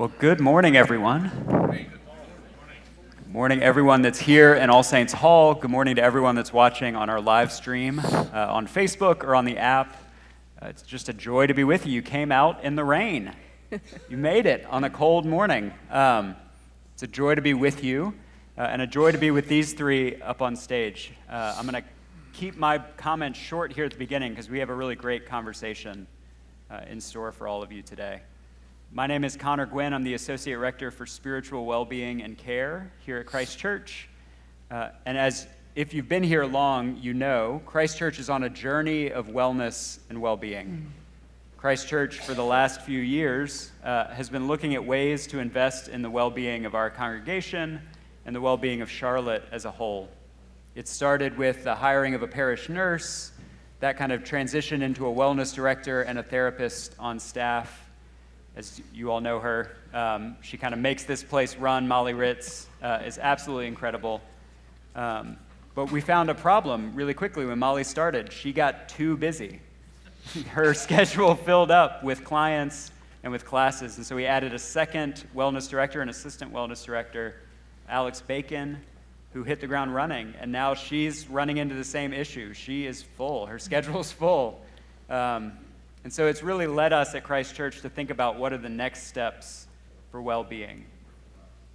Well, good morning, everyone. Good morning, everyone that's here in All Saints Hall. Good morning to everyone that's watching on our live stream on Facebook or on the app. It's just a joy to be with you. You came out in the rain. You made it on a cold morning. It's a joy to be with you and a joy to be with these three up on stage. I'm going to keep my comments short here at the beginning because we have a really great conversation in store for all of you today. My name is Gwin. I'm the Associate Rector for Spiritual Wellbeing and Care here at Christ Church. And if you've been here long, you know Christ Church is on a journey of wellness and well-being. Christ Church, for the last few years, has been looking at ways to invest in the well-being of our congregation and the well-being of Charlotte as a whole. It started with the hiring of a parish nurse, that kind of transitioned into a wellness director and a therapist on staff. As you all know her, she kind of makes this place run. Molly Ritz is absolutely incredible. But we found a problem really quickly when Molly started. She got too busy. Her schedule filled up with clients and with classes, and so we added a second wellness director, an assistant wellness director, Alex Bacon, who hit the ground running, and now she's running into the same issue. She is full. Her schedule's full. And so it's really led us at Christ Church to think about what are the next steps for well-being.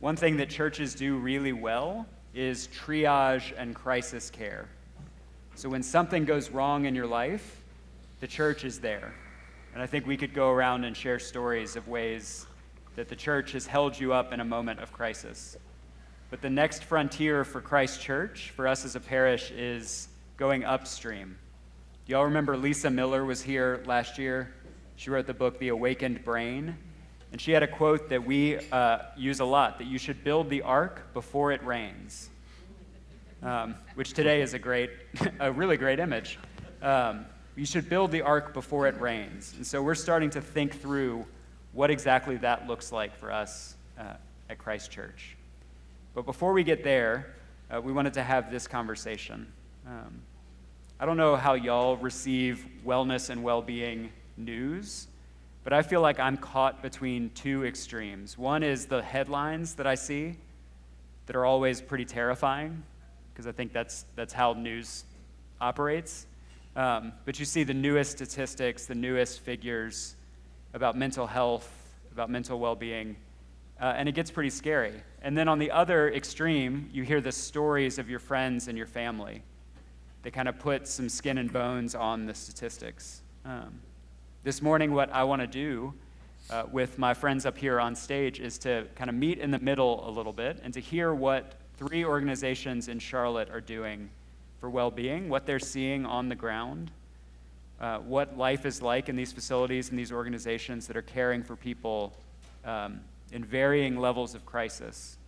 One thing that churches do really well is triage and crisis care. So when something goes wrong in your life, the church is there. And I think we could go around and share stories of ways that the church has held you up in a moment of crisis. But the next frontier for Christ Church, for us as a parish, is going upstream. Do y'all remember Lisa Miller was here last year? She wrote the book, The Awakened Brain. And she had a quote that we use a lot, that you should build the ark before it rains, which today is a really great image. You should build the ark before it rains. And so we're starting to think through what exactly that looks like for us at Christ Church. But before we get there, we wanted to have this conversation. I don't know how y'all receive wellness and well-being news, but I feel like I'm caught between two extremes. One is the headlines that I see that are always pretty terrifying, because I think that's how news operates. But you see the newest statistics, the newest figures about mental health, about mental well-being, and it gets pretty scary. And then on the other extreme, you hear the stories of your friends and your family. They kind of put some skin and bones on the statistics. This morning, what I want to do with my friends up here on stage is to kind of meet in the middle a little bit and to hear what three organizations in Charlotte are doing for well-being, what they're seeing on the ground, what life is like in these facilities and these organizations that are caring for people in varying levels of crisis.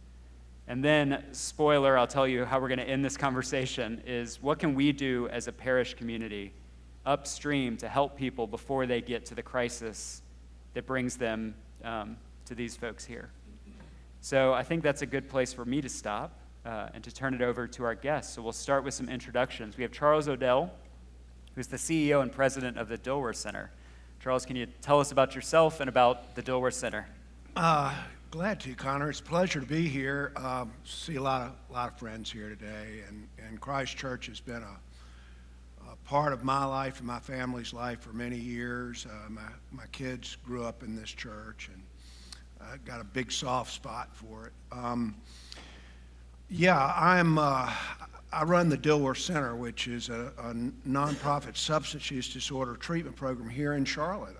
And then, spoiler, I'll tell you how we're going to end this conversation, is what can we do as a parish community upstream to help people before they get to the crisis that brings them to these folks here. So I think that's a good place for me to stop and to turn it over to our guests. So we'll start with some introductions. We have Charles Odell, who's the CEO and president of the Dilworth Center. Charles, can you tell us about yourself and about the Dilworth Center? Glad to, Connor. It's a pleasure to be here. See a lot of friends here today, and Christ Church has been a part of my life and my family's life for many years. My kids grew up in this church, and I got a big soft spot for it. I run the Dilworth Center, which is a nonprofit substance use disorder treatment program here in Charlotte.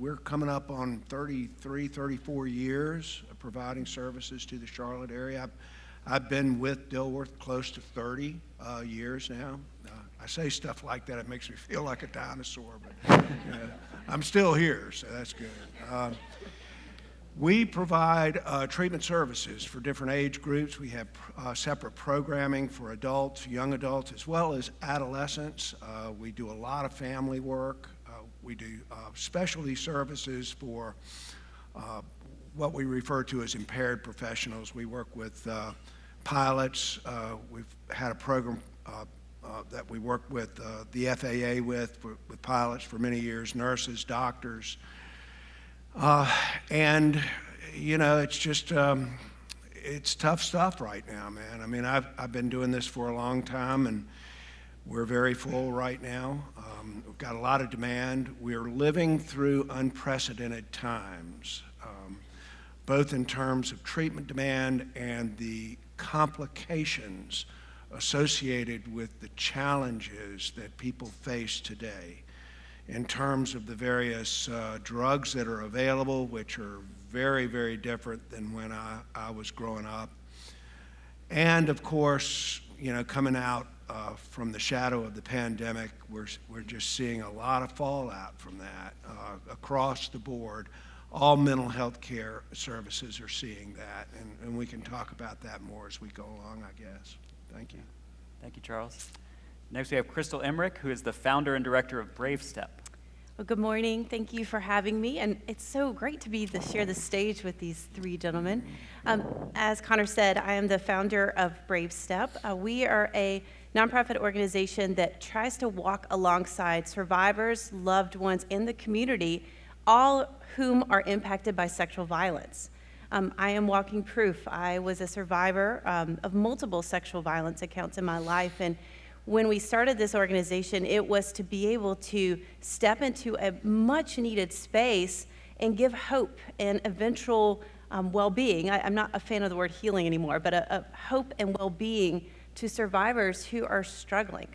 We're coming up on 34 years of providing services to the Charlotte area. I've been with Dilworth close to 30 years now. I say stuff like that, it makes me feel like a dinosaur, but I'm still here, so that's good. We provide treatment services for different age groups. We have separate programming for adults, young adults, as well as adolescents. We do a lot of family work. We do specialty services for what we refer to as impaired professionals. We work with pilots. We've had a program that we work with the FAA with pilots for many years, nurses, doctors. And it's just, it's tough stuff right now, man. I mean, I've been doing this for a long time, and we're very full right now. We've got a lot of demand. We're living through unprecedented times, both in terms of treatment demand and the complications associated with the challenges that people face today in terms of the various drugs that are available, which are very, very different than when I was growing up. And of course, coming out from the shadow of the pandemic, we're just seeing a lot of fallout from that across the board. All mental health care services are seeing that, and we can talk about that more as we go along, I guess. Thank you. Thank you, Charles. Next, we have Crystal Emerick, who is the founder and director of Bravestep. Well, good morning. Thank you for having me, and it's so great to share the stage with these three gentlemen. As Connor said, I am the founder of Bravestep. We are a nonprofit organization that tries to walk alongside survivors, loved ones in the community, all whom are impacted by sexual violence. I am walking proof. I was a survivor of multiple sexual violence accounts in my life, and when we started this organization, it was to be able to step into a much-needed space and give hope and eventual well-being. I'm not a fan of the word healing anymore, but a hope and well-being to survivors who are struggling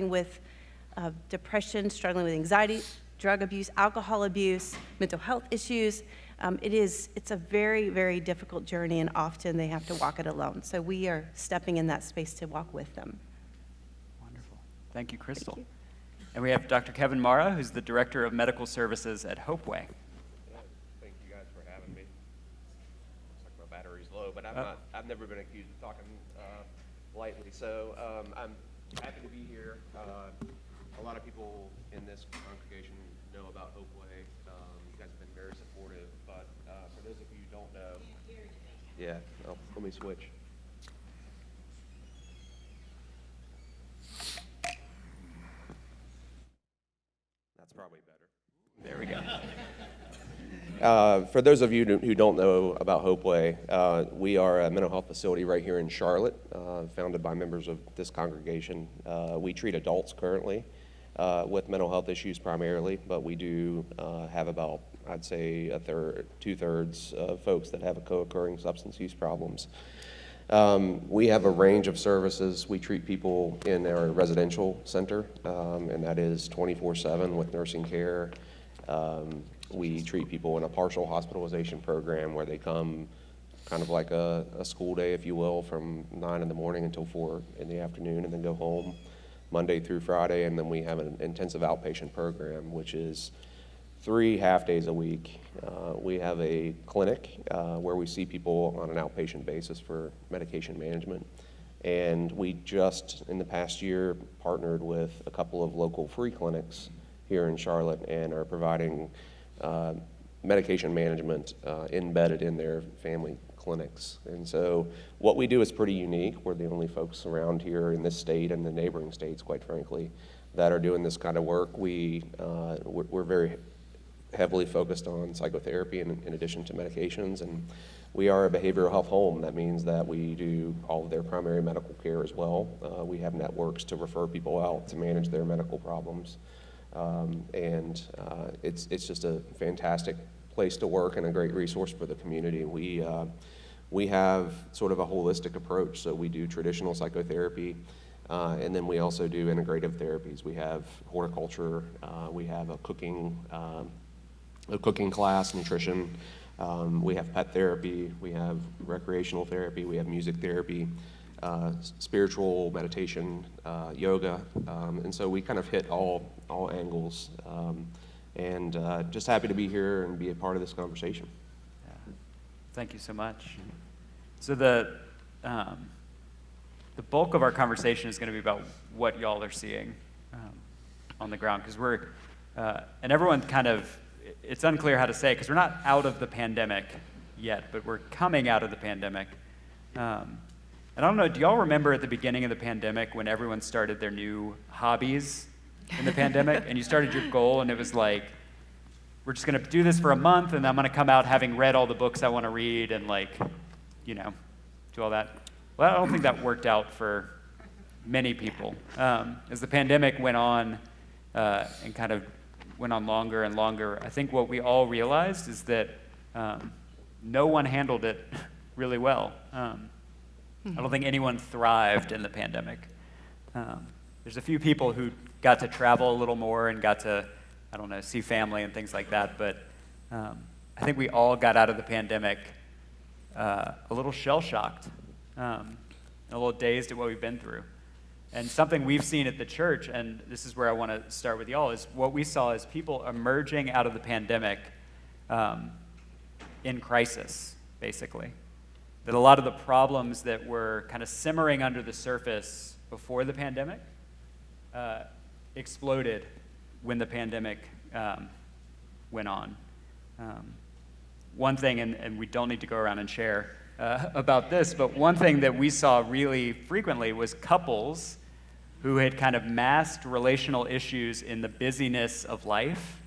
with depression, struggling with anxiety, drug abuse, alcohol abuse, mental health issues. It's a very, very difficult journey, and often they have to walk it alone. So we are stepping in that space to walk with them. Wonderful. Thank you, Crystal. Thank you. And we have Dr. Kevin Marra, who's the director of medical services at Hopeway. Yeah, thank you guys for having me. Looks like my battery's low, but I've never been accused of talking lightly. So I'm happy to be here. A lot of people in this congregation know about Hopeway. You guys have been very supportive, but for those of you who don't know, let me switch. That's probably better. There we go. For those of you who don't know about Hopeway, we are a mental health facility right here in Charlotte, founded by members of this congregation. We treat adults currently with mental health issues primarily, but we do have about, I'd say, two-thirds of folks that have co-occurring substance use problems. We have a range of services. We treat people in our residential center, and that is 24/7 with nursing care. We treat people in a partial hospitalization program where they come kind of like a school day, if you will, from 9 in the morning until 4 in the afternoon, and then go home Monday through Friday. And then we have an intensive outpatient program, which is 3 half days a week. We have a clinic where we see people on an outpatient basis for medication management. And we just, in the past year, partnered with a couple of local free clinics here in Charlotte and are providing medication management embedded in their family clinics. And so what we do is pretty unique. We're the only folks around here in this state and the neighboring states, quite frankly, that are doing this kind of work. We're very heavily focused on psychotherapy in addition to medications, and we are a behavioral health home. That means that we do all of their primary medical care as well. We have networks to refer people out to manage their medical problems. It's just a fantastic place to work and a great resource for the community. We have sort of a holistic approach, so we do traditional psychotherapy, and then we also do integrative therapies. We have horticulture, we have a cooking class, nutrition, we have pet therapy, we have recreational therapy, we have music therapy, spiritual meditation, yoga, and so we kind of hit all angles, and just happy to be here and be a part of this conversation. Yeah. Thank you so much. So the bulk of our conversation is going to be about what y'all are seeing on the ground, because we're, and everyone kind of, it's unclear how to say, because we're not out of the pandemic yet, but we're coming out of the pandemic. And I don't know, do y'all remember at the beginning of the pandemic when everyone started their new hobbies in the pandemic, and you started your goal, and it was like we're just going to do this for a month, and I'm going to come out having read all the books I want to read and, do all that. Well, I don't think that worked out for many people. As the pandemic went on and kind of went on longer and longer, I think what we all realized is that no one handled it really well. I don't think anyone thrived in the pandemic. There's a few people who got to travel a little more and got to, see family and things like that, but I think we all got out of the pandemic a little shell-shocked, a little dazed at what we've been through. And something we've seen at the church, and this is where I want to start with y'all, is what we saw is people emerging out of the pandemic in crisis, basically. That a lot of the problems that were kind of simmering under the surface before the pandemic exploded when the pandemic went on. One thing, and we don't need to go around and share about this, but one thing that we saw really frequently was couples who had kind of masked relational issues in the busyness of life.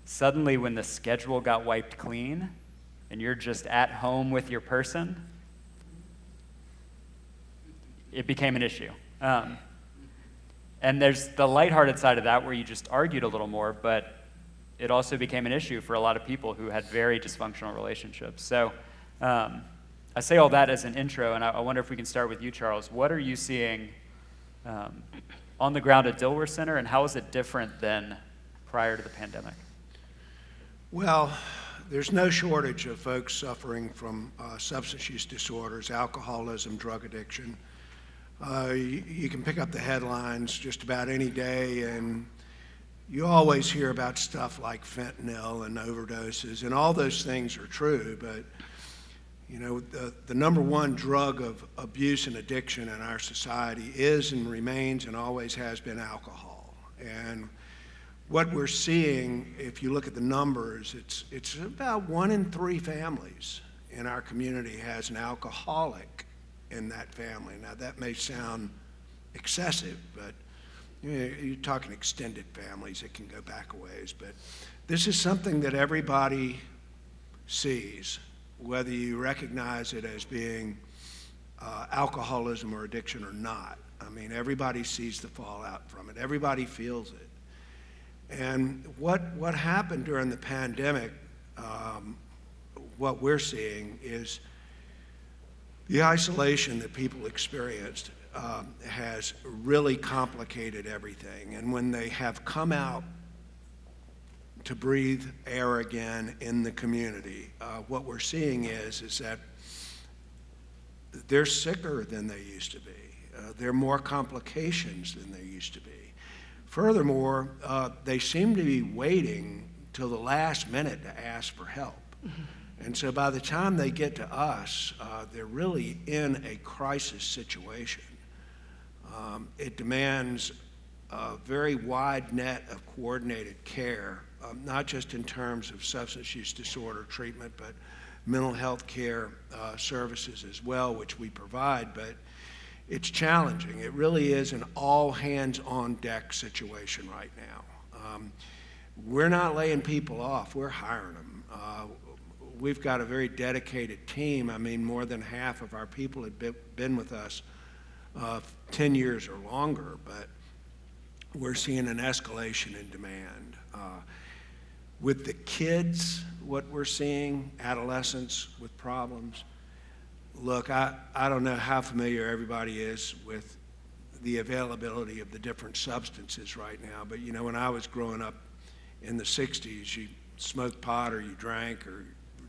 Suddenly, when the schedule got wiped clean and you're just at home with your person, it became an issue. And there's the lighthearted side of that where you just argued a little more, but it also became an issue for a lot of people who had very dysfunctional relationships. So I say all that as an intro, and I wonder if we can start with you, Charles. What are you seeing on the ground at Dilworth Center, and how is it different than prior to the pandemic? Well, there's no shortage of folks suffering from substance use disorders, alcoholism, drug addiction. You can pick up the headlines just about any day, and you always hear about stuff like fentanyl and overdoses, and all those things are true, but the number one drug of abuse and addiction in our society is and remains and always has been alcohol. And what we're seeing, if you look at the numbers, it's about 1 in 3 families in our community has an alcoholic in that family. Now that may sound excessive, but you're talking extended families, it can go back a ways, but this is something that everybody sees, whether you recognize it as being alcoholism or addiction or not. I mean, everybody sees the fallout from it. Everybody feels it. And what happened during the pandemic, what we're seeing is the isolation that people experienced has really complicated everything. And when they have come out to breathe air again in the community, what we're seeing is that they're sicker than they used to be. There are more complications than there used to be. Furthermore, they seem to be waiting till the last minute to ask for help. And so by the time they get to us, they're really in a crisis situation. It demands a very wide net of coordinated care, not just in terms of substance use disorder treatment, but mental health care services as well, which we provide. But it's challenging. It really is an all hands on deck situation right now. We're not laying people off, we're hiring them. We've got a very dedicated team. I mean, more than half of our people had been with us 10 years or longer, but we're seeing an escalation in demand. With the kids, what we're seeing, adolescents with problems, look, I don't know how familiar everybody is with the availability of the different substances right now, but when I was growing up in the 60s, you smoked pot or you drank or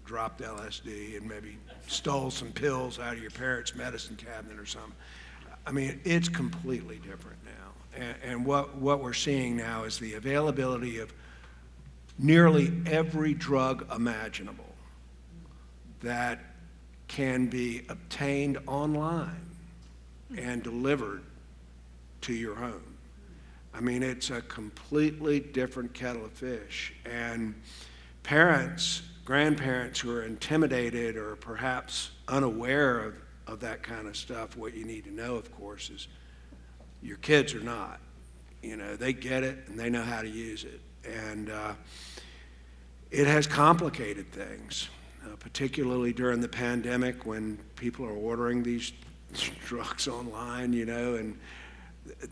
dropped LSD and maybe stole some pills out of your parents' medicine cabinet or something. I mean, it's completely different now. And what we're seeing now is the availability of nearly every drug imaginable that can be obtained online and delivered to your home. I mean, it's a completely different kettle of fish. And parents, grandparents who are intimidated or perhaps unaware of that kind of stuff, what you need to know, of course, is your kids are not. They get it and they know how to use it. And It has complicated things, particularly during the pandemic when people are ordering these drugs online, and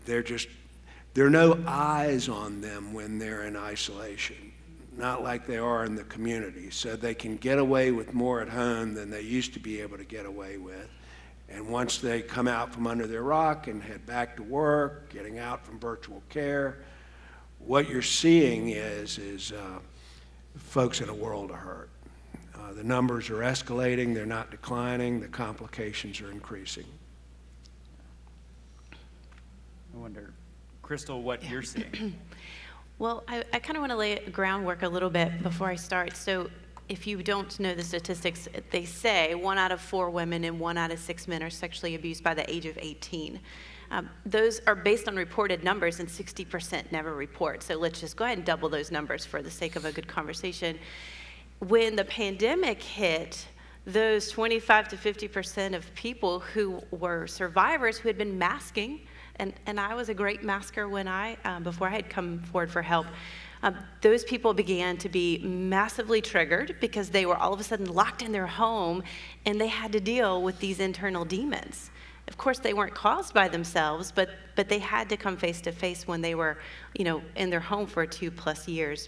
there are no eyes on them when they're in isolation, not like they are in the community. So they can get away with more at home than they used to be able to get away with. And once they come out from under their rock and head back to work, getting out from virtual care, what you're seeing is folks in a world of hurt. The numbers are escalating, they're not declining, the complications are increasing. I wonder, Crystal, what you're seeing. Well, I kind of want to lay groundwork a little bit before I start. So if you don't know the statistics, they say 1 out of 4 women and 1 out of 6 men are sexually abused by the age of 18. Those are based on reported numbers, and 60% never report. So let's just go ahead and double those numbers for the sake of a good conversation. When the pandemic hit, those 25 to 50% of people who were survivors who had been masking, and I was a great masker when before I had come forward for help, those people began to be massively triggered because they were all of a sudden locked in their home and they had to deal with these internal demons. Of course, they weren't caused by themselves, but they had to come face to face when they were, in their home for 2+ years.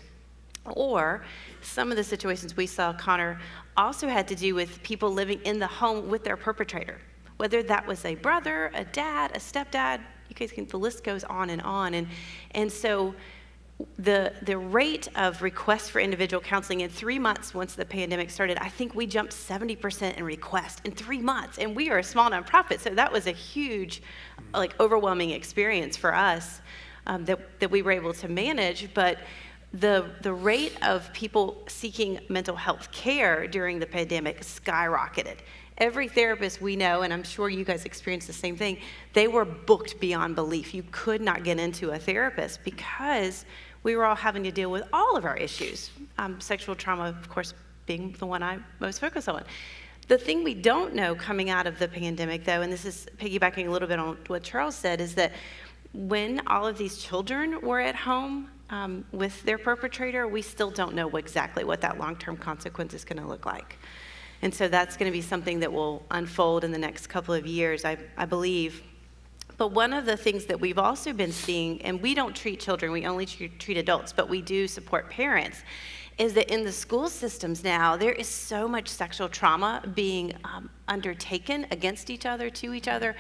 Or some of the situations we saw, Connor, also had to do with people living in the home with their perpetrator, whether that was a brother, a dad, a stepdad. You guys the list goes on. And so the rate of requests for individual counseling in 3 months once the pandemic started, I think we jumped 70% in requests in 3 months. And we are a small nonprofit, so that was a huge, overwhelming experience for us that we were able to manage. But the rate of people seeking mental health care during the pandemic skyrocketed. Every therapist we know, and I'm sure you guys experienced the same thing, they were booked beyond belief. You could not get into a therapist because we were all having to deal with all of our issues. Sexual trauma, of course, being the one I most focus on. The thing we don't know coming out of the pandemic, though, and this is piggybacking a little bit on what Charles said, is that when all of these children were at home with their perpetrator, we still don't know exactly what that long-term consequence is going to look like. And so that's going to be something that will unfold in the next couple of years, I believe. But one of the things that we've also been seeing, and we don't treat children, we only treat adults, but we do support parents, is that in the school systems now, there is so much sexual trauma being undertaken against each other, to each other,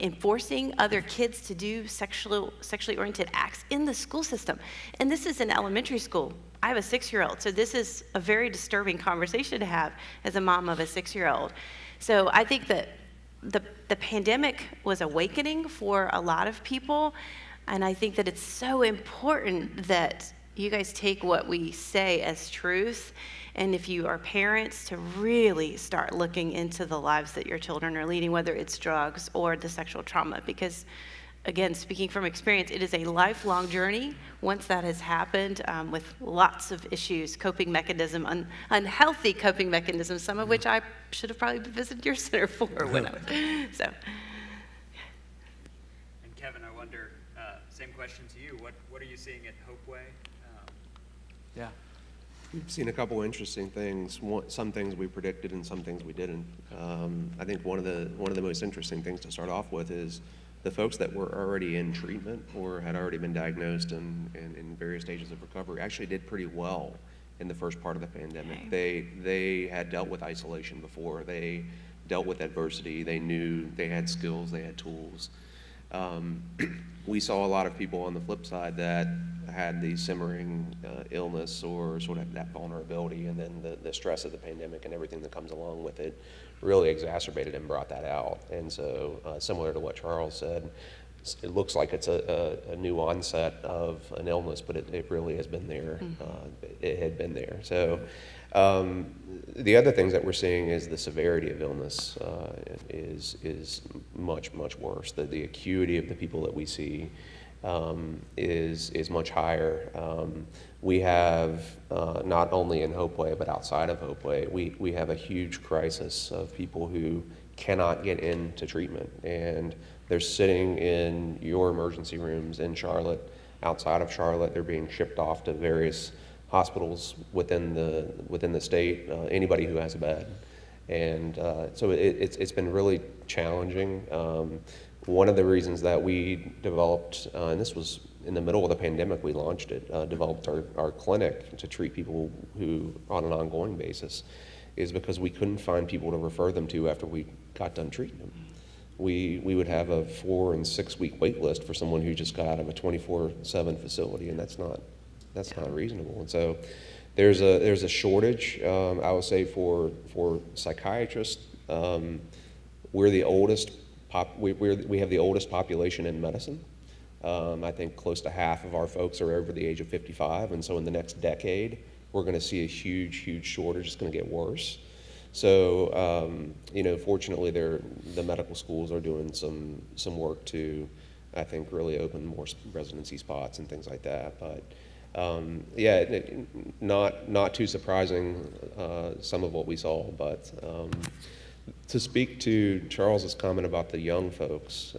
enforcing other kids to do sexually oriented acts in the school system. And this is in elementary school. I have a 6-year-old, so this is a very disturbing conversation to have as a mom of a 6-year-old. So I think that the pandemic was awakening for a lot of people, and I think that it's so important that you guys take what we say as truth, and if you are parents, to really start looking into the lives that your children are leading, whether it's drugs or the sexual trauma, because again, speaking from experience, it is a lifelong journey once that has happened, with lots of issues, coping mechanism, unhealthy coping mechanisms, some of which I should have probably visited your center for when I was, so. And Kevin, I wonder, same question to you, what are you seeing at Hopeway? Yeah. We've seen a couple interesting things. Some things we predicted and some things we didn't. I think one of the most interesting things to start off with is the folks that were already in treatment or had already been diagnosed and in various stages of recovery actually did pretty well in the first part of the pandemic. Okay. They had dealt with isolation before. They dealt with adversity. They knew they had skills. They had tools. We saw a lot of people on the flip side that had the simmering illness or sort of that vulnerability, and then the stress of the pandemic and everything that comes along with it really exacerbated and brought that out. And so similar to what Charles said, it looks like it's a new onset of an illness, but it really has been there. It had been there. So the other things that we're seeing is the severity of illness is much, much worse. The acuity of the people that we see is much higher. We have, not only in Hopeway, but outside of Hopeway, we have a huge crisis of people who cannot get into treatment. And they're sitting in your emergency rooms in Charlotte, outside of Charlotte. They're being shipped off to various hospitals within the state, anybody who has a bed. And so it's been really challenging. One of the reasons that we developed, and this was in the middle of the pandemic, we launched it, developed our clinic to treat people who on an ongoing basis, is because we couldn't find people to refer them to after we got done treating them. We would have a 4 and 6 week wait list for someone who just got out of a 24/7 facility, and that's not reasonable. And so there's a shortage, I would say, for psychiatrists. We're the oldest we have the oldest population in medicine. I think close to half of our folks are over the age of 55, and so in the next decade, we're going to see a huge shortage. It's going to get worse. So, fortunately, the medical schools are doing some work to, I think, really open more residency spots and things like that. But not too surprising, some of what we saw. But to speak to Charles's comment about the young folks,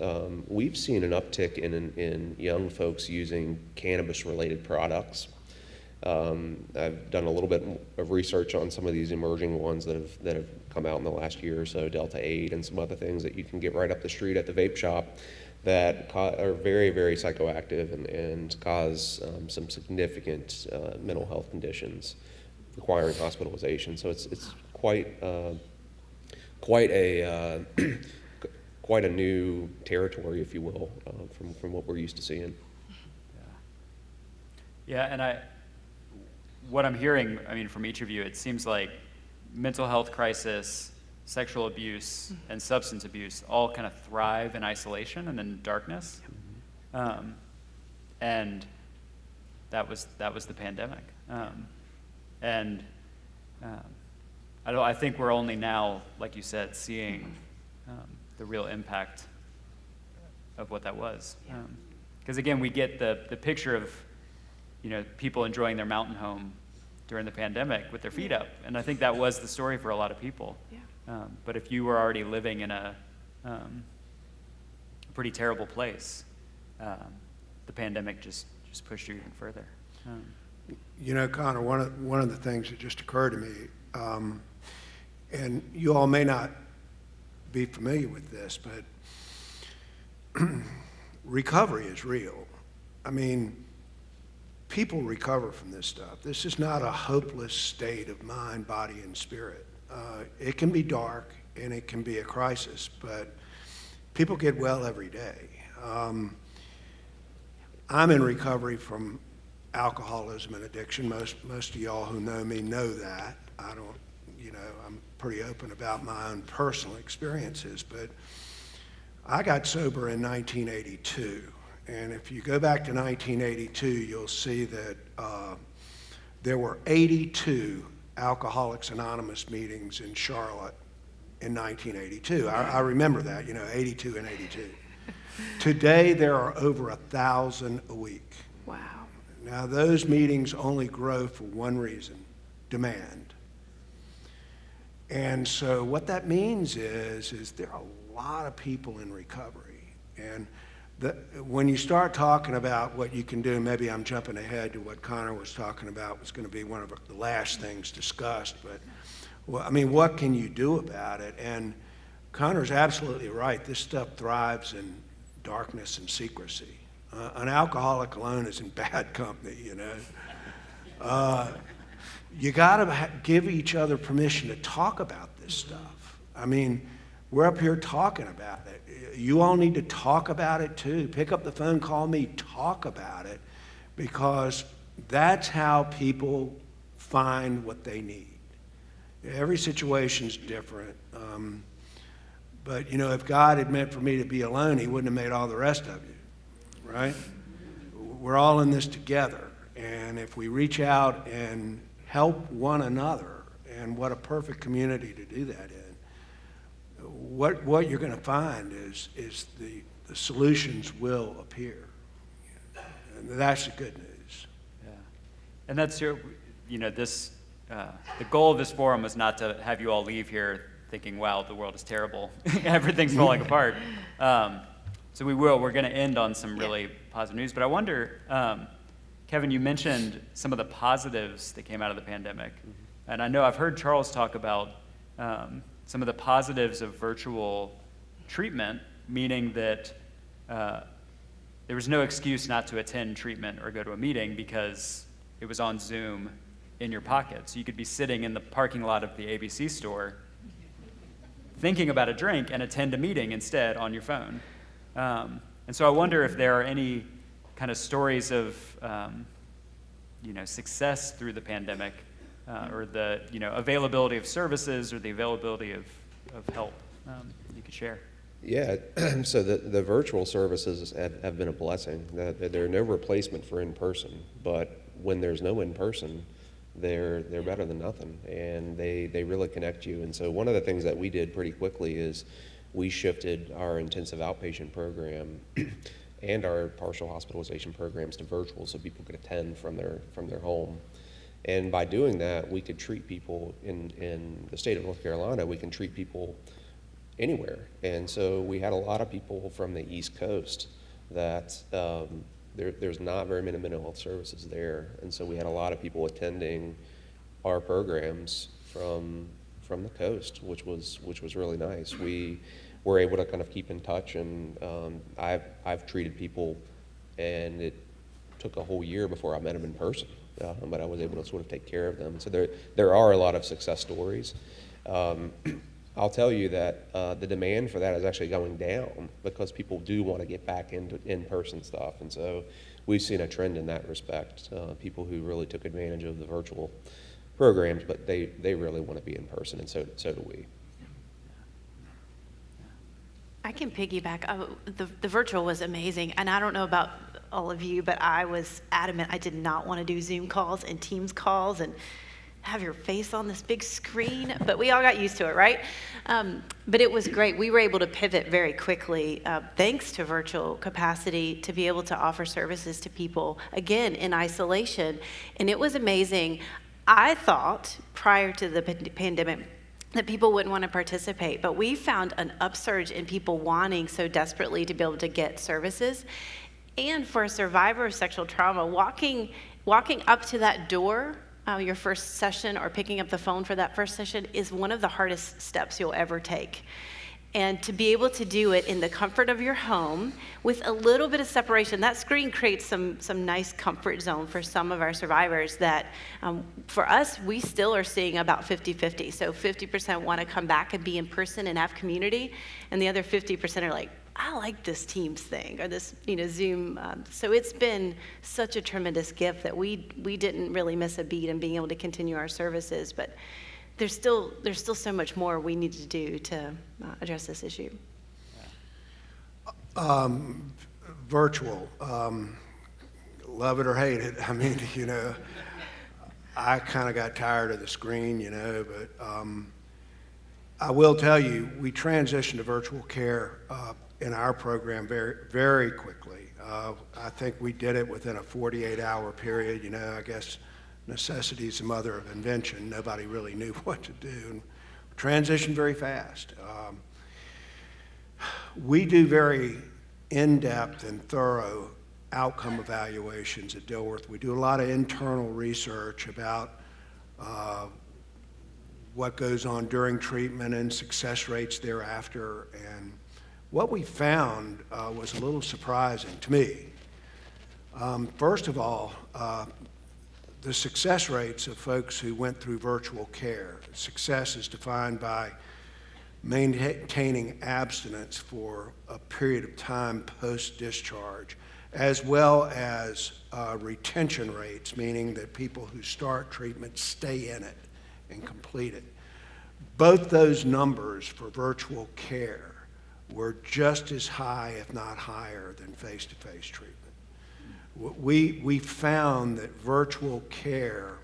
we've seen an uptick in young folks using cannabis-related products. I've done a little bit of research on some of these emerging ones that have come out in the last year or so, Delta 8 and some other things that you can get right up the street at the vape shop that are very, very psychoactive and cause some significant mental health conditions requiring hospitalization. So it's quite a new territory, if you will, from what we're used to seeing. Yeah, and what I'm hearing, from each of you, it seems like mental health crisis, sexual abuse, and substance abuse all kind of thrive in isolation and in darkness. And that was the pandemic. I think we're only now, like you said, seeing the real impact of what that was. Because again, we get the picture of people enjoying their mountain home during the pandemic with their feet up. And I think that was the story for a lot of people. Yeah. But if you were already living in a pretty terrible place, the pandemic just pushed you even further. Connor, one of the things that just occurred to me, and you all may not be familiar with this, but recovery is real. People recover from this stuff. This is not a hopeless state of mind, body, and spirit. It can be dark and it can be a crisis, but people get well every day. I'm in recovery from alcoholism and addiction. Most of y'all who know me know that. I'm pretty open about my own personal experiences, but I got sober in 1982. And if you go back to 1982, you'll see that there were 82 Alcoholics Anonymous meetings in Charlotte in 1982. I remember that, 82 and 82. Today, there are over 1,000 a week. Wow. Now, those meetings only grow for one reason: demand. And so what that means is there are a lot of people in recovery. And when you start talking about what you can do, maybe I'm jumping ahead to what Connor was talking about, was going to be one of the last things discussed, but what can you do about it? And Connor's absolutely right. This stuff thrives in darkness and secrecy. An alcoholic alone is in bad company, You got to give each other permission to talk about this stuff. We're up here talking about it. You all need to talk about it too. Pick up the phone, call me, talk about it, because that's how people find what they need. Every situation's different. But if God had meant for me to be alone, he wouldn't have made all the rest of you, right? We're all in this together. And if we reach out and help one another, and what a perfect community to do that in, what you're going to find is the solutions will appear. And that's the good news. Yeah. And that's this, the goal of this forum was not to have you all leave here thinking, wow, the world is terrible. Everything's falling apart. So we're going to end on some really positive news. But I wonder, Kevin, you mentioned some of the positives that came out of the pandemic. And I know I've heard Charles talk about some of the positives of virtual treatment, meaning that there was no excuse not to attend treatment or go to a meeting because it was on Zoom in your pocket. So you could be sitting in the parking lot of the ABC store thinking about a drink and attend a meeting instead on your phone. And so I wonder if there are any kind of stories of success through the pandemic, or the availability of services or the availability of help you could share. Yeah, so the virtual services have been a blessing. They're no replacement for in-person, but when there's no in-person, they're better than nothing, and they really connect you. And so one of the things that we did pretty quickly is we shifted our intensive outpatient program and our partial hospitalization programs to virtual, so people could attend from their home. And by doing that, we could treat people in the state of North Carolina. We can treat people anywhere. And so we had a lot of people from the East Coast that there's not very many mental health services there. And so we had a lot of people attending our programs from the coast, which was really nice. We were able to kind of keep in touch, and I've treated people, and it took a whole year before I met them in person, but I was able to sort of take care of them. So there are a lot of success stories. I'll tell you that the demand for that is actually going down because people do want to get back into in-person stuff. And so we've seen a trend in that respect. People who really took advantage of the virtual programs, but they really want to be in person, and so do we. I can piggyback. The virtual was amazing, and I don't know about all of you, but I was adamant I did not want to do Zoom calls and Teams calls and have your face on this big screen, but we all got used to it, right? But it was great. We were able to pivot very quickly, thanks to virtual capacity, to be able to offer services to people, again, in isolation, and it was amazing. I thought, prior to the pandemic, that people wouldn't want to participate, but we found an upsurge in people wanting so desperately to be able to get services. And for a survivor of sexual trauma, walking up to that door, your first session, or picking up the phone for that first session, is one of the hardest steps you'll ever take. And to be able to do it in the comfort of your home with a little bit of separation, that screen creates some nice comfort zone for some of our survivors that, for us, we still are seeing about 50-50. So 50% want to come back and be in person and have community, and the other 50% are like, I like this Teams thing, or this Zoom. So it's been such a tremendous gift that we didn't really miss a beat in being able to continue our services, but there's still so much more we need to do to address this issue. Virtual, love it or hate it. I mean, I kind of got tired of the screen, but I will tell you, we transitioned to virtual care in our program very, very quickly. I think we did it within a 48-hour period. I guess necessity is the mother of invention. Nobody really knew what to do. And transitioned very fast. We do very in-depth and thorough outcome evaluations at Dilworth. We do a lot of internal research about what goes on during treatment and success rates thereafter. And what we found was a little surprising to me. First of all, the success rates of folks who went through virtual care. Success is defined by maintaining abstinence for a period of time post-discharge, as well as retention rates, meaning that people who start treatment stay in it and complete it. Both those numbers for virtual care were just as high, if not higher, than face-to-face treatment. We found that virtual care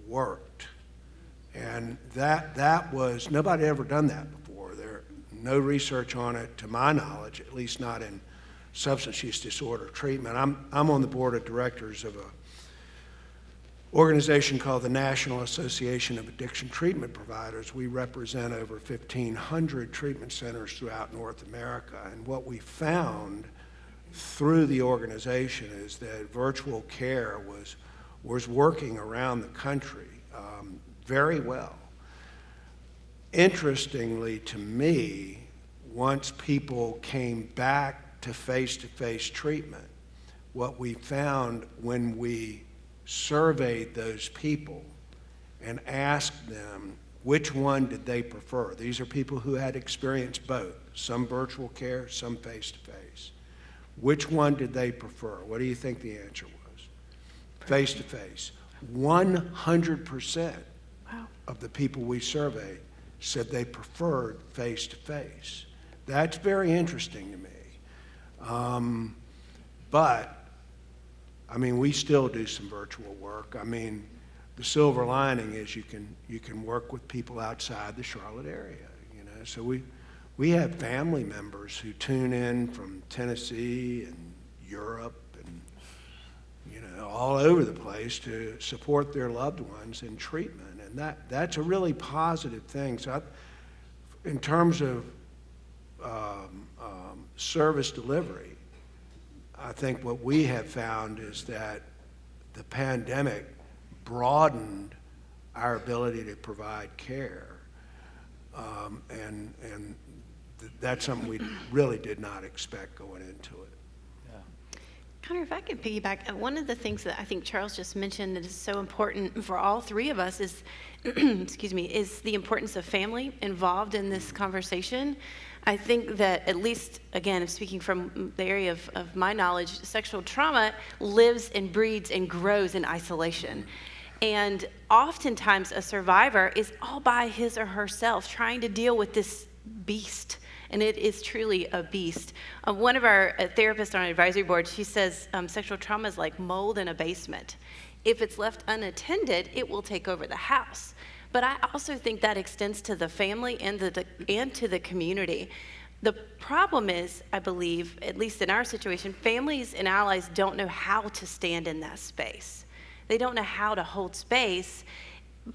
worked, and that was, nobody had ever done that before. No research on it, to my knowledge, at least not in substance use disorder treatment. I'm on the board of directors of a organization called the National Association of Addiction Treatment Providers. We represent over 1,500 treatment centers throughout North America, and what we found through the organization is that virtual care was working around the country very well. Interestingly to me, once people came back to face-to-face treatment, what we found when we surveyed those people and asked them which one did they prefer. These are people who had experienced both, some virtual care, some face-to-face. Which one did they prefer? What do you think the answer was? Face-to-face. 100% of the people we surveyed said they preferred face-to-face. That's very interesting to me. But, I mean, we still do some virtual work. I mean, the silver lining is you can work with people outside the Charlotte area, you know. So we have family members who tune in from Tennessee and Europe and, you know, all over the place to support their loved ones in treatment. And that's a really positive thing. So in terms of service delivery, I think what we have found is that the pandemic broadened our ability to provide care. And that's something we really did not expect going into it. Connor, if I could piggyback, one of the things that I think Charles just mentioned that is so important for all three of us is, excuse me, is the importance of family involved in this conversation. I think that, at least, again, speaking from the area of my knowledge, sexual trauma lives and breeds and grows in isolation. And oftentimes a survivor is all by his or herself trying to deal with this beast. And it is truly a beast. One of our therapists on our advisory board, she says sexual trauma is like mold in a basement. If it's left unattended, it will take over the house. But I also think that extends to the family and to the community. The problem is, I believe, at least in our situation, families and allies don't know how to stand in that space. They don't know how to hold space.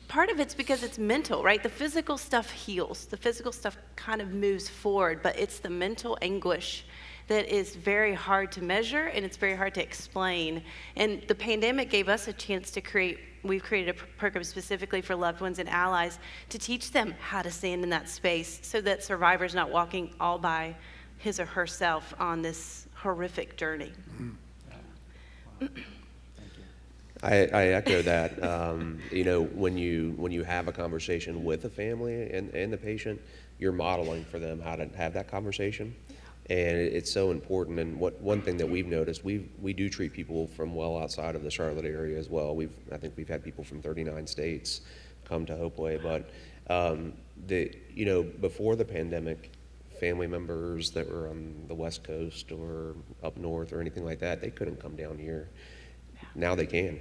Part of it's because it's mental, right? The physical stuff heals. The physical stuff kind of moves forward, but it's the mental anguish that is very hard to measure and it's very hard to explain. And the pandemic gave us a chance to we've created a program specifically for loved ones and allies to teach them how to stand in that space so that survivor's not walking all by his or herself on this horrific journey. Mm-hmm. I echo that. You know, when you have a conversation with the family and the patient, you're modeling for them how to have that conversation, and it's so important. And one thing that we've noticed, we do treat people from well outside of the Charlotte area as well. I think we've had people from 39 states come to Hopeway, but before the pandemic, family members that were on the West Coast or up north or anything like that, they couldn't come down here. Now they can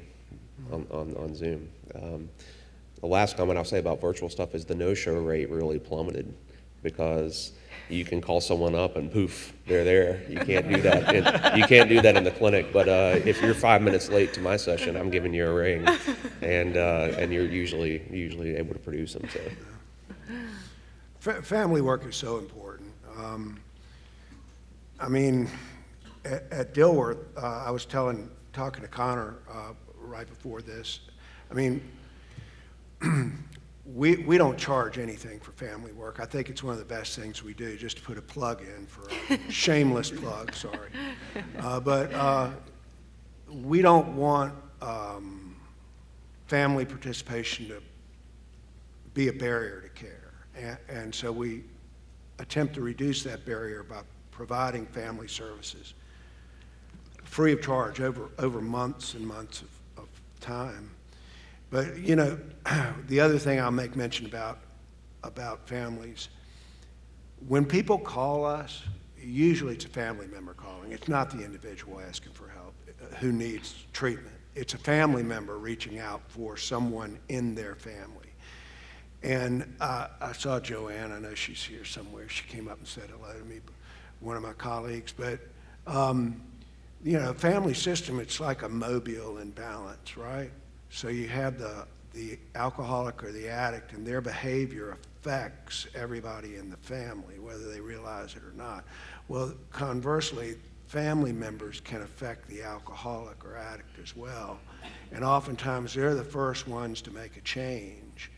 on Zoom. The last comment I'll say about virtual stuff is the no-show rate really plummeted because you can call someone up and poof, they're there. You can't do that. You can't do that in the clinic. But if you're 5 minutes late to my session, I'm giving you a ring, and you're usually able to produce them. So. Family work is so important. I mean, at Dilworth, I was talking to Connor right before this. I mean, we don't charge anything for family work. I think it's one of the best things we do, just to put a plug in for a shameless plug, sorry. But we don't want family participation to be a barrier to care. And so we attempt to reduce that barrier by providing family services free of charge over months and months of time. But, you know, the other thing I'll make mention about families, when people call us, usually it's a family member calling. It's not the individual asking for help who needs treatment. It's a family member reaching out for someone in their family. And I saw Joanne, I know she's here somewhere. She came up and said hello to me, one of my colleagues. But, you know, family system, it's like a mobile in balance, right? So you have the alcoholic or the addict, and their behavior affects everybody in the family, whether they realize it or not. Well, conversely, family members can affect the alcoholic or addict as well. And oftentimes they're the first ones to make a change.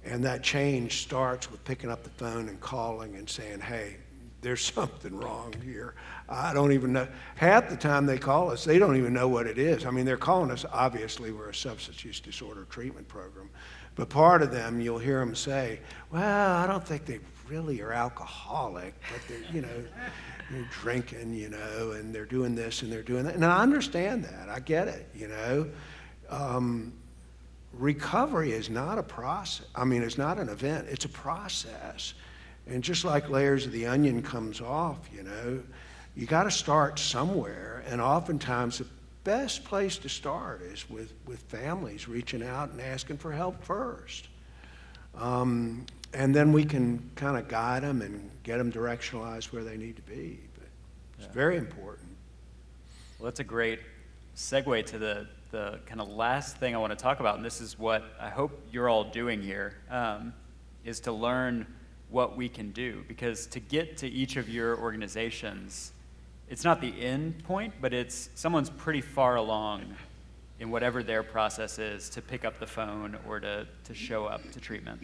And that change starts with picking up the phone and calling and saying, hey, there's something wrong here. I don't even know. Half the time they call us, they don't even know what it is. I mean, they're calling us, obviously, we're a substance use disorder treatment program. But part of them, you'll hear them say, well, I don't think they really are alcoholic, but they're, they're drinking, and they're doing this and they're doing that. And I understand that. I get it, Recovery is not a process. I mean, it's not an event. It's a process. And just like layers of the onion comes off, you got to start somewhere. And oftentimes the best place to start is with families reaching out and asking for help first. And then we can kind of guide them and get them directionalized where they need to be. But it's very important. Well, that's a great segue to the kind of last thing I want to talk about, and this is what I hope you're all doing here, is to learn what we can do. Because to get to each of your organizations, it's not the end point, but it's someone's pretty far along in whatever their process is to pick up the phone or to show up to treatment.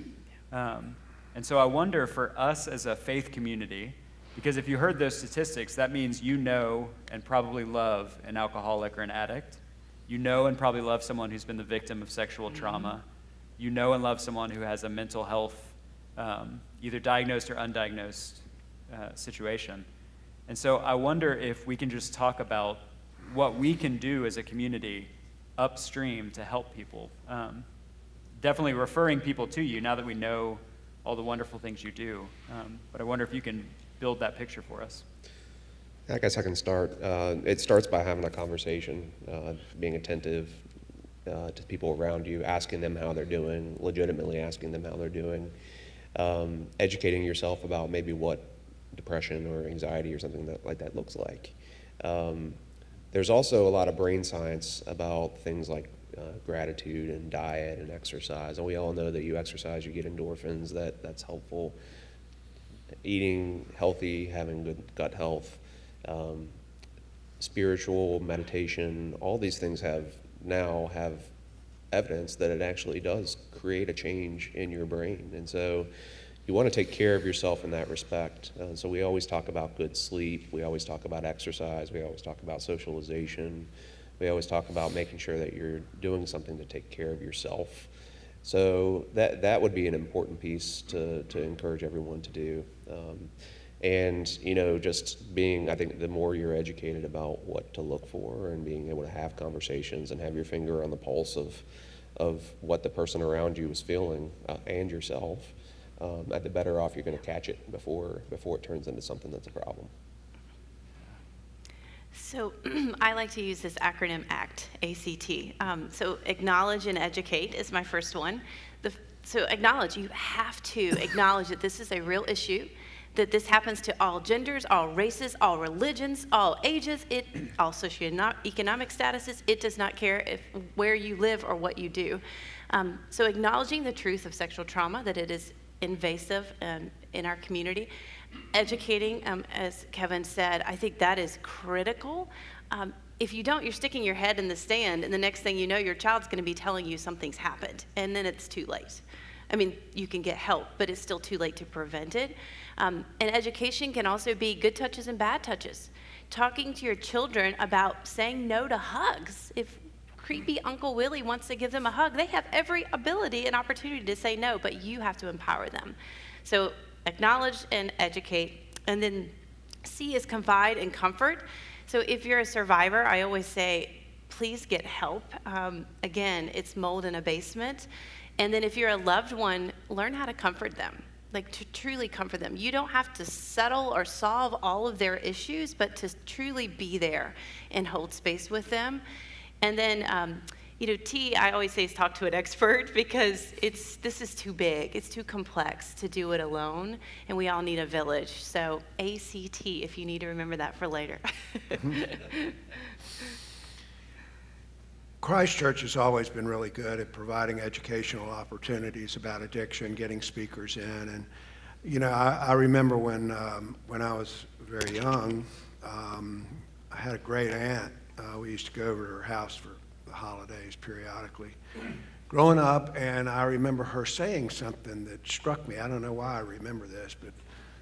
And so I wonder for us as a faith community, because if you heard those statistics, that means you know and probably love an alcoholic or an addict. You know and probably love someone who's been the victim of sexual trauma. You know and love someone who has a mental health, either diagnosed or undiagnosed situation. And so I wonder if we can just talk about what we can do as a community upstream to help people. Definitely referring people to you now that we know all the wonderful things you do. But I wonder if you can build that picture for us. I guess I can start. It starts by having a conversation, being attentive to people around you, asking them how they're doing, legitimately asking them how they're doing, educating yourself about maybe what depression or anxiety or something like that looks like. There's also a lot of brain science about things like gratitude and diet and exercise. And we all know that you exercise, you get endorphins, that's helpful. Eating healthy, having good gut health, spiritual meditation, all these things have evidence that it actually does create a change in your brain. And so you want to take care of yourself in that respect. So we always talk about good sleep, we always talk about exercise, we always talk about socialization, we always talk about making sure that you're doing something to take care of yourself. So that would be an important piece to encourage everyone to do. And, just being, I think the more you're educated about what to look for and being able to have conversations and have your finger on the pulse of what the person around you is feeling and yourself, the better off you're going to catch it before it turns into something that's a problem. So I like to use this acronym ACT, A-C-T. So acknowledge and educate is my first one. So acknowledge, you have to acknowledge that this is a real issue, that this happens to all genders, all races, all religions, all ages, all socioeconomic statuses. It does not care where you live or what you do. So acknowledging the truth of sexual trauma, that it is invasive in our community. Educating, as Kevin said, I think that is critical. If you don't, you're sticking your head in the sand, and the next thing you know, your child's going to be telling you something's happened, and then it's too late. I mean, you can get help, but it's still too late to prevent it. And education can also be good touches and bad touches. Talking to your children about saying no to hugs. If creepy Uncle Willie wants to give them a hug, they have every ability and opportunity to say no, but you have to empower them. So acknowledge and educate. And then C is confide and comfort. So if you're a survivor, I always say, please get help. Again, it's mold in a basement. And then if you're a loved one, learn how to comfort them, like to truly comfort them. You don't have to settle or solve all of their issues, but to truly be there and hold space with them. And then, T, I always say is talk to an expert, because this is too big, it's too complex to do it alone, and we all need a village. So ACT, if you need to remember that for later. Christ Church has always been really good at providing educational opportunities about addiction, getting speakers in. And, I remember when I was very young, I had a great aunt. We used to go over to her house for the holidays periodically growing up, and I remember her saying something that struck me. I don't know why I remember this, but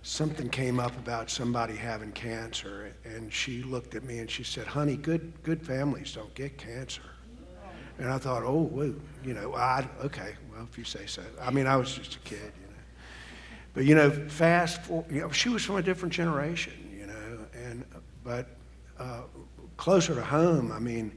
something came up about somebody having cancer, and she looked at me and she said, "Honey, good families don't get cancer." And I thought, oh, whoa, okay, well, if you say so. I mean, I was just a kid, But, fast forward, she was from a different generation, but closer to home, I mean,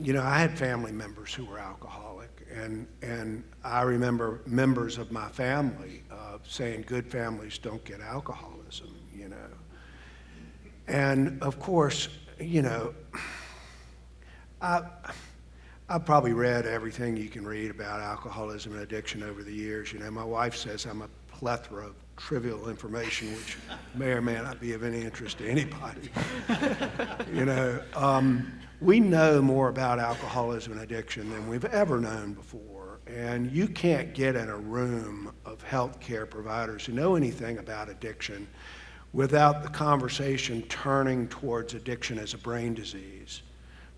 I had family members who were alcoholic, and I remember members of my family saying good families don't get alcoholism, And, of course, I've probably read everything you can read about alcoholism and addiction over the years. My wife says I'm a plethora of trivial information, which may or may not be of any interest to anybody. We know more about alcoholism and addiction than we've ever known before. And you can't get in a room of healthcare providers who know anything about addiction without the conversation turning towards addiction as a brain disease.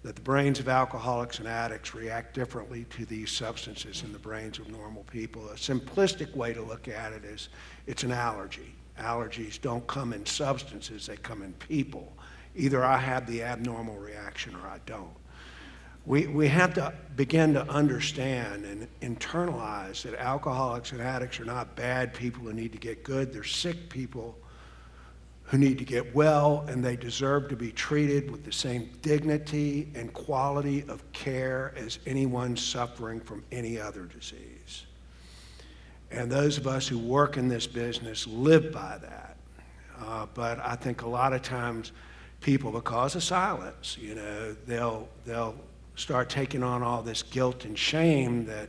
That the brains of alcoholics and addicts react differently to these substances in the brains of normal people. A simplistic way to look at it is it's an allergy. Allergies don't come in substances, they come in people. Either I have the abnormal reaction or I don't. We have to begin to understand and internalize that alcoholics and addicts are not bad people who need to get good. They're sick people who need to get well, and they deserve to be treated with the same dignity and quality of care as anyone suffering from any other disease. And those of us who work in this business live by that. But I think a lot of times people, because of silence, they'll start taking on all this guilt and shame that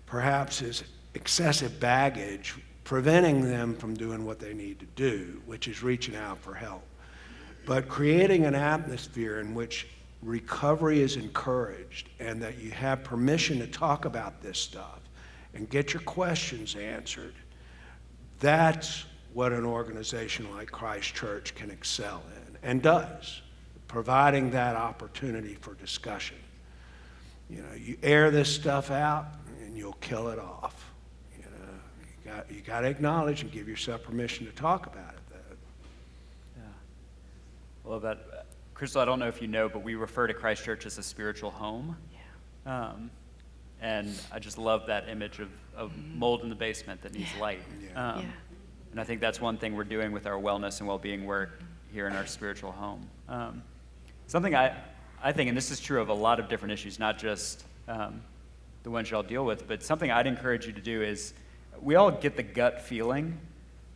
perhaps is excessive baggage preventing them from doing what they need to do, which is reaching out for help. But creating an atmosphere in which recovery is encouraged and that you have permission to talk about this stuff and get your questions answered, that's what an organization like Christ Church can excel in and does, providing that opportunity for discussion. You air this stuff out and you'll kill it off. You got to acknowledge and give yourself permission to talk about it, though. Yeah. I love that. Crystal, I don't know if you know, but we refer to Christ Church as a spiritual home. Yeah. And I just love that image of mold in the basement that needs light. Yeah. And I think that's one thing we're doing with our wellness and well-being work here in our spiritual home. Something I think, and this is true of a lot of different issues, not just the ones y'all deal with, but something I'd encourage you to do is, we all get the gut feeling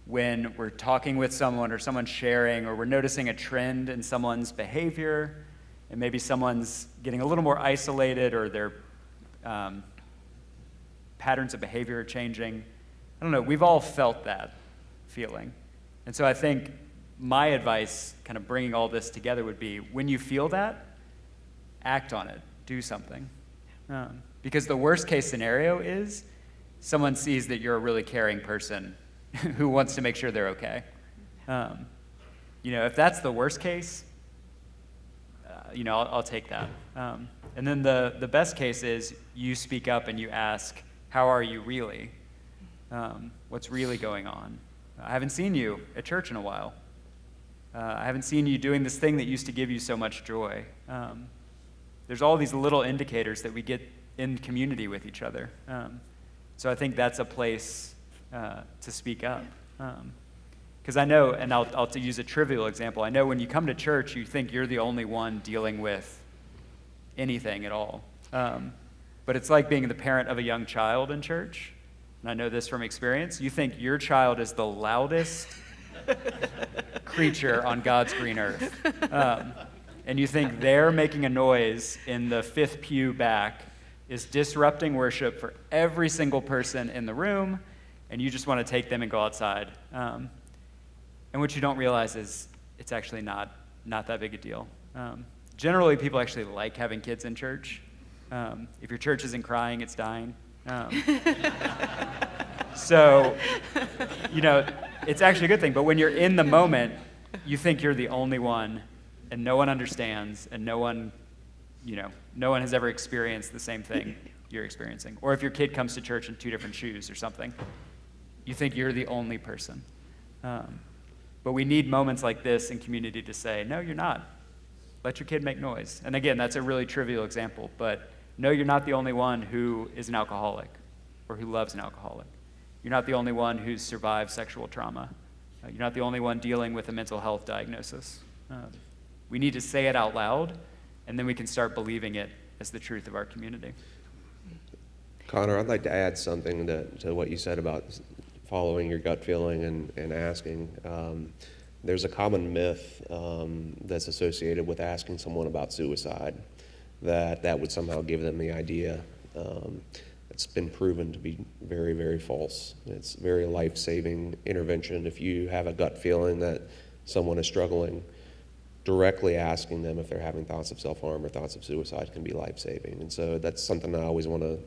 when we're talking with someone or someone's sharing or we're noticing a trend in someone's behavior and maybe someone's getting a little more isolated or their patterns of behavior are changing. I don't know, we've all felt that feeling. And so I think my advice, kind of bringing all this together, would be when you feel that, act on it, do something. Because the worst case scenario is someone sees that you're a really caring person who wants to make sure they're okay. If that's the worst case, I'll take that. And then the best case is you speak up and you ask, how are you really? What's really going on? I haven't seen you at church in a while. I haven't seen you doing this thing that used to give you so much joy. There's all these little indicators that we get in community with each other. So I think that's a place to speak up. Because I know, and I'll use a trivial example, I know when you come to church, you think you're the only one dealing with anything at all. But it's like being the parent of a young child in church, and I know this from experience. You think your child is the loudest creature on God's green earth. And you think they're making a noise in the fifth pew back is disrupting worship for every single person in the room, and you just want to take them and go outside. And what you don't realize is it's actually not that big a deal. Generally, people actually like having kids in church. If your church isn't crying, it's dying. So, it's actually a good thing. But when you're in the moment, you think you're the only one and no one understands, and no one has ever experienced the same thing you're experiencing. Or if your kid comes to church in 2 different shoes or something, you think you're the only person. But we need moments like this in community to say, no, you're not. Let your kid make noise. And again, that's a really trivial example, but no, you're not the only one who is an alcoholic or who loves an alcoholic. You're not the only one who's survived sexual trauma. You're not the only one dealing with a mental health diagnosis. We need to say it out loud, and then we can start believing it as the truth of our community. Connor, I'd like to add something to what you said about following your gut feeling and asking. There's a common myth that's associated with asking someone about suicide, that would somehow give them the idea. It's been proven to be very, very false. It's a very life-saving intervention. If you have a gut feeling that someone is struggling, directly asking them if they're having thoughts of self-harm or thoughts of suicide can be life-saving. And so that's something I always want to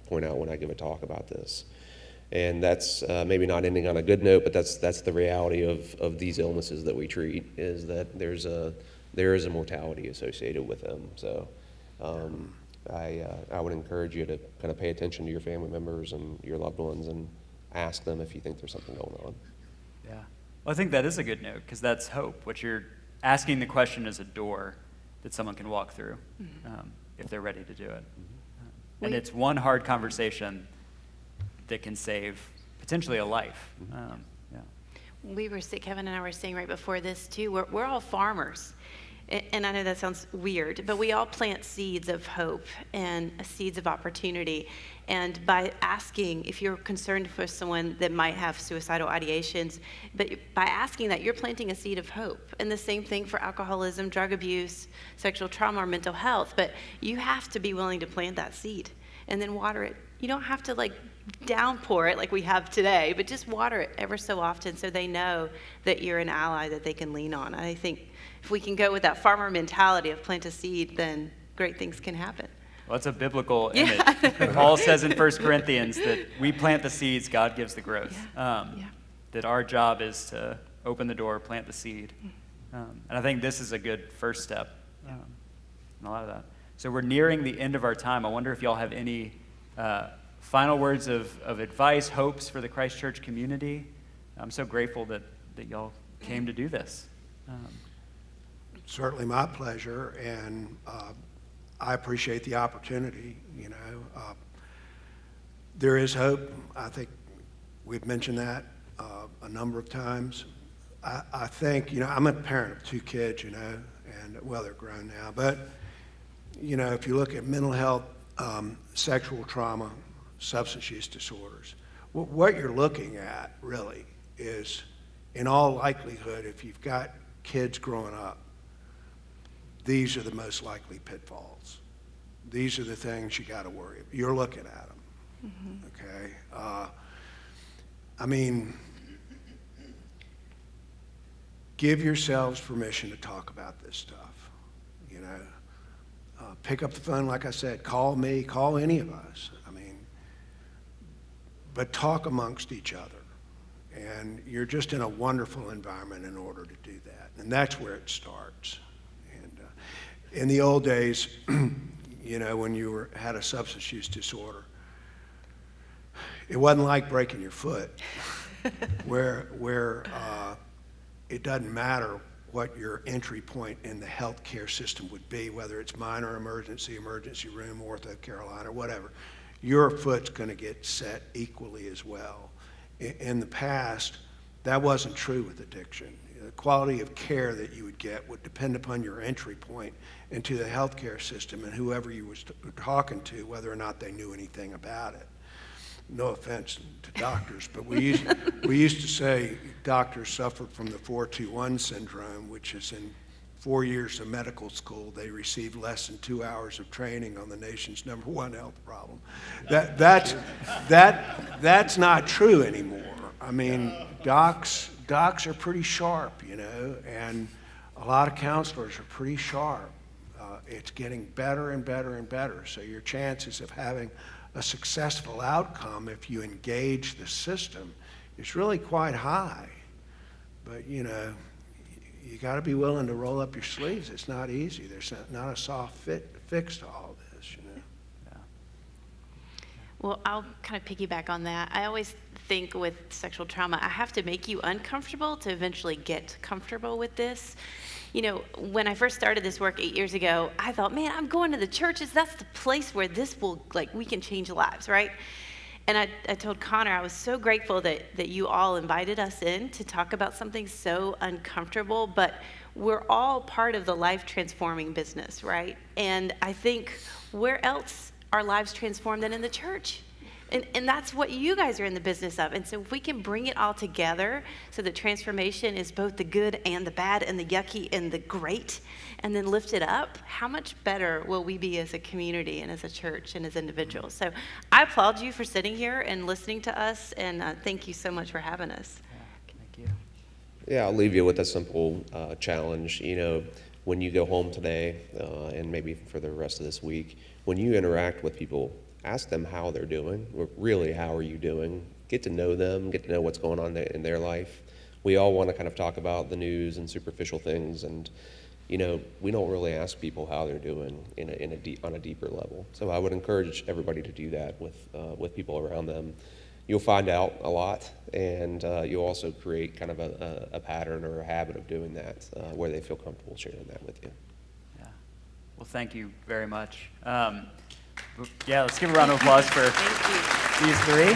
point out when I give a talk about this. And that's maybe not ending on a good note, but that's the reality of these illnesses that we treat, is that there is a mortality associated with them. So I would encourage you to kind of pay attention to your family members and your loved ones and ask them if you think there's something going on. Yeah. Well, I think that is a good note, because that's hope. What you're asking the question is a door that someone can walk through if they're ready to do it. And it's one hard conversation that can save potentially a life. Kevin and I were saying right before this too, we're all farmers. And I know that sounds weird, but we all plant seeds of hope and seeds of opportunity. And by asking, if you're concerned for someone that might have suicidal ideations, but by asking that, you're planting a seed of hope. And the same thing for alcoholism, drug abuse, sexual trauma, or mental health. But you have to be willing to plant that seed and then water it. You don't have to downpour it like we have today, but just water it ever so often so they know that you're an ally that they can lean on. And I think if we can go with that farmer mentality of plant a seed, then great things can happen. Well, it's a biblical image. Paul says in 1 Corinthians that we plant the seeds, God gives the growth. That our job is to open the door, plant the seed. And I think this is a good first step in a lot of that. So we're nearing the end of our time. I wonder if y'all have any final words of advice, hopes for the Christ Church community. I'm so grateful that y'all came to do this. Certainly my pleasure, and I appreciate the opportunity. There is hope. I think we've mentioned that a number of times. I think, I'm a parent of 2 kids, and they're grown now, but if you look at mental health, sexual trauma, substance use disorders, what you're looking at really is, in all likelihood, if you've got kids growing up, these are the most likely pitfalls. These are the things you got to worry about. You're looking at them, okay? Give yourselves permission to talk about this stuff, pick up the phone, like I said, call me, call any of us. But talk amongst each other. And you're just in a wonderful environment in order to do that. And that's where it starts. And in the old days, when you had a substance use disorder, it wasn't like breaking your foot, where it doesn't matter what your entry point in the healthcare system would be, whether it's minor emergency room, Ortho Carolina, whatever. Your foot's going to get set equally as well. In the past, that wasn't true with addiction. The quality of care that you would get would depend upon your entry point into the healthcare system and whoever you were talking to, whether or not they knew anything about it. No offense to doctors, but we used to say doctors suffered from the 4-2-1 syndrome, which is in 4 years of medical school, they received less than 2 hours of training on the nation's #1 health problem. That's not true anymore. Docs are pretty sharp, and a lot of counselors are pretty sharp. It's getting better and better and better. So your chances of having a successful outcome if you engage the system is really quite high. But, you got to be willing to roll up your sleeves. It's not easy. There's not a soft fix to all this, you know. Well, I'll kind of piggyback on that. I always think with sexual trauma, I have to make you uncomfortable to eventually get comfortable with this. You know, when I first started this work 8 years ago, I thought, man, I'm going to the churches. That's the place where this will, like, we can change lives, right? And I told Connor, I was so grateful that you all invited us in to talk about something so uncomfortable, but we're all part of the life transforming business, right? And I think where else are lives transformed than in the church? And that's what you guys are in the business of. And so if we can bring it all together so that transformation is both the good and the bad and the yucky and the great, and then lift it up, how much better will we be as a community and as a church and as individuals? So I applaud you for sitting here and listening to us, and thank you so much for having us. Thank you. Yeah, I'll leave you with a simple challenge. You know, when you go home today, and maybe for the rest of this week, when you interact with people, ask them how they're doing, or really, how are you doing? Get to know them, get to know what's going on in their life. We all want to kind of talk about the news and superficial things, and you know, we don't really ask people how they're doing on a deeper level. So I would encourage everybody to do that with people around them. You'll find out a lot, and you'll also create kind of a pattern or a habit of doing that where they feel comfortable sharing that with you. Yeah. Well, thank you very much. Yeah, let's give a round of applause for these three.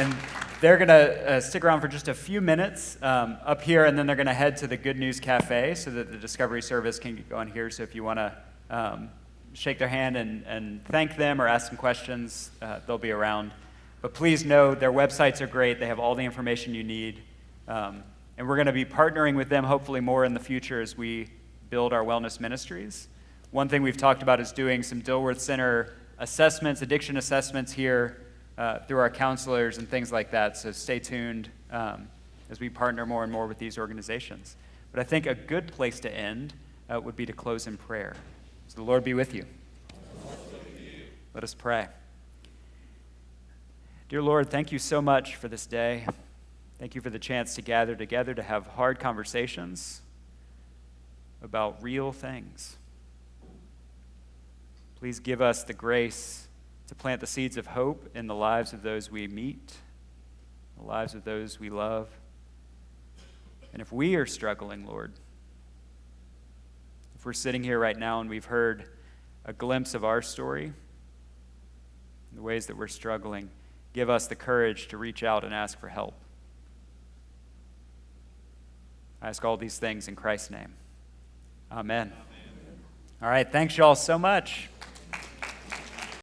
And they're going to stick around for just a few minutes up here, and then they're going to head to the Good News Cafe so that the Discovery Service can get going here. So if you want to shake their hand and thank them or ask some questions, they'll be around. But please know their websites are great. They have all the information you need. And we're going to be partnering with them hopefully more in the future as we build our wellness ministries. One thing we've talked about is doing some Dilworth Center assessments, addiction assessments here through our counselors and things like that. So stay tuned as we partner more and more with these organizations. But I think a good place to end would be to close in prayer. So the Lord be with you. Let us pray. Dear Lord, thank you so much for this day. Thank you for the chance to gather together to have hard conversations about real things. Please give us the grace to plant the seeds of hope in the lives of those we meet, the lives of those we love. And if we are struggling, Lord, if we're sitting here right now and we've heard a glimpse of our story, the ways that we're struggling, give us the courage to reach out and ask for help. I ask all these things in Christ's name. Amen. All right, thanks y'all so much.